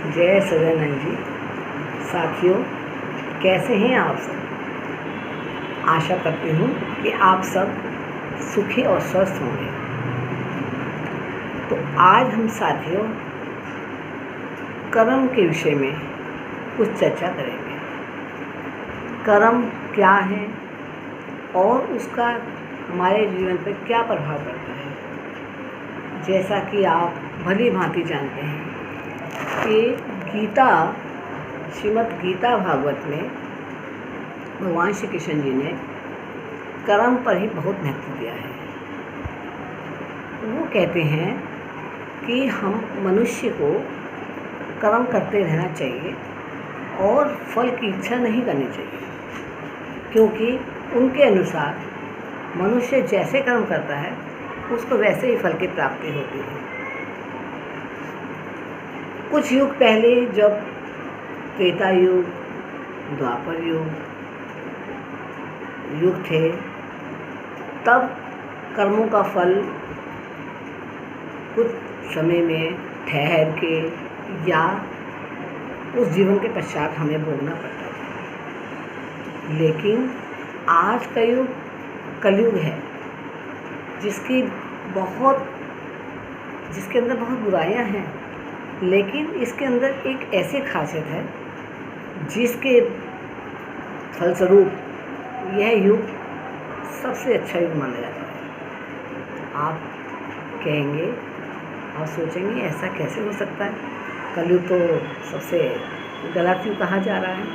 जय सदानंद जी। साथियों, कैसे हैं आप सब? आशा करती हूँ कि आप सब सुखी और स्वस्थ होंगे। तो आज हम साथियों कर्म के विषय में कुछ चर्चा करेंगे। कर्म क्या है और उसका हमारे जीवन पर क्या प्रभाव पड़ता है। जैसा कि आप भली भांति जानते हैं कि श्रीमद् गीता भागवत में भगवान श्री कृष्ण जी ने कर्म पर ही बहुत महत्व दिया है। वो कहते हैं कि हम मनुष्य को कर्म करते रहना चाहिए और फल की इच्छा नहीं करनी चाहिए, क्योंकि उनके अनुसार मनुष्य जैसे कर्म करता है उसको वैसे ही फल की प्राप्ति होती है। कुछ युग पहले जब त्रेता युग, द्वापर युग थे, तब कर्मों का फल कुछ समय में ठहर के या उस जीवन के पश्चात हमें भोगना पड़ता था। लेकिन आज का युग कलयुग है, जिसके अंदर बहुत बुराइयां हैं, लेकिन इसके अंदर एक ऐसी खासियत है जिसके फलस्वरूप यह युग सबसे अच्छा युग माना जाता है। आप कहेंगे, आप सोचेंगे ऐसा कैसे हो सकता है? कलयुग तो सबसे गलत युग कहा जा रहा है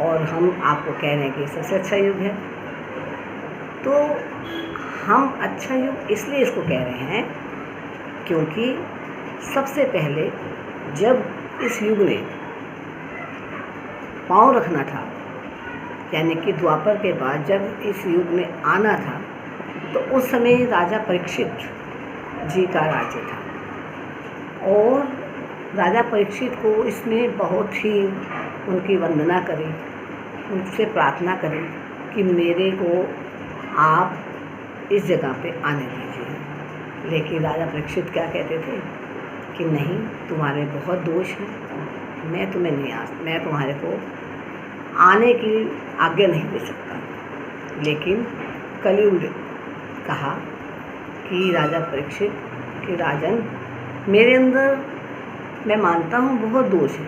और हम आपको कह रहे हैं कि सबसे अच्छा युग है। तो हम अच्छा युग इसलिए इसको कह रहे हैं क्योंकि सबसे पहले जब इस युग में पाँव रखना था, यानी कि द्वापर के बाद जब इस युग में आना था, तो उस समय राजा परीक्षित जी का राज्य था और राजा परीक्षित को इसने बहुत ही उनकी वंदना करी, उनसे प्रार्थना करी कि मेरे को आप इस जगह पे आने दीजिए। लेकिन राजा परीक्षित क्या कहते थे कि नहीं, तुम्हारे बहुत दोष हैं, मैं तुम्हारे को आने की आज्ञा नहीं दे सकता। लेकिन कलयुग ने कहा कि राजा परीक्षित कि राजन, मेरे अंदर मैं मानता हूँ बहुत दोष है,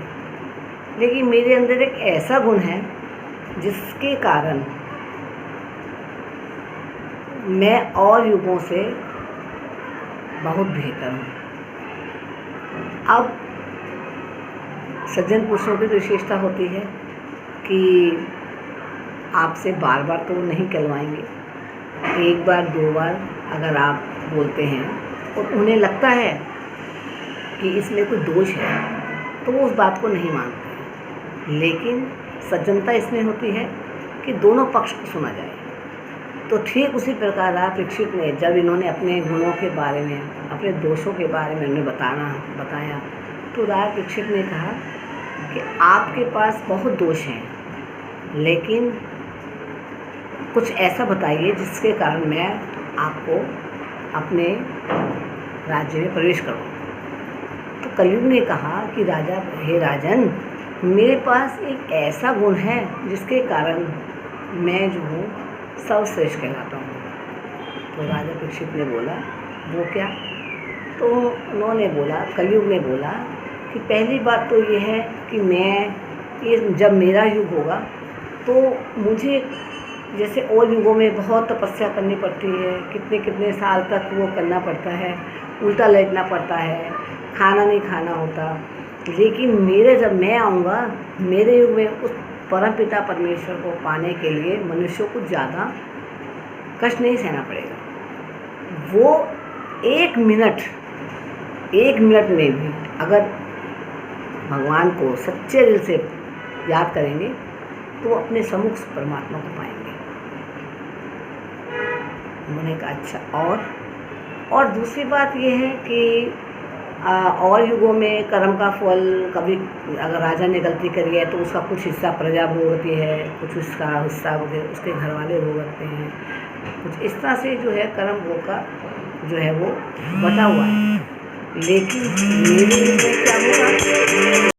लेकिन मेरे अंदर एक ऐसा गुण है जिसके कारण मैं और युगों से बहुत बेहतर हूँ। अब सज्जन पुरुषों की विशेषता होती है कि आपसे बार बार तो नहीं कहलवाएंगे, एक बार दो बार अगर आप बोलते हैं और उन्हें लगता है कि इसमें कोई दोष है तो वो उस बात को नहीं मानते हैं। लेकिन सज्जनता इसमें होती है कि दोनों पक्ष को सुना जाए। तो ठीक उसी प्रकार राजा परीक्षित ने जब इन्होंने अपने गुणों के बारे में, अपने दोषों के बारे में उन्हें बताया, तो राजा परीक्षित ने कहा कि आपके पास बहुत दोष हैं, लेकिन कुछ ऐसा बताइए जिसके कारण मैं आपको अपने राज्य में प्रवेश करूं। तो कलयुग ने कहा कि हे राजन, मेरे पास एक ऐसा गुण है जिसके कारण मैं जो हूँ सर्वश्रेष्ठ कहलाता हूँ। तो राजा परीक्षित ने बोला, वो क्या? तो उन्होंने बोला, कलयुग ने बोला कि पहली बात तो ये है कि जब मेरा युग होगा तो मुझे जैसे और युगों में बहुत तपस्या करनी पड़ती है, कितने साल तक वो करना पड़ता है, उल्टा लेटना पड़ता है, खाना नहीं खाना होता। लेकिन जब मैं आऊँगा, मेरे युग में उस परमपिता परमेश्वर को पाने के लिए मनुष्यों को ज़्यादा कष्ट नहीं सहना पड़ेगा। वो एक मिनट में भी अगर भगवान को सच्चे दिल से याद करेंगे तो वो अपने सम्मुख परमात्मा को पाएंगे। उन्होंने कहा अच्छा, और दूसरी बात ये है कि और युगों में कर्म का फल, कभी अगर राजा ने गलती करी है तो उसका कुछ हिस्सा प्रजा भोगती है, कुछ उसका हिस्सा उसके घर वाले भोगते हैं, कुछ इस तरह से जो है कर्म भोग का जो है वो बटा हुआ है। लेकिन मेरे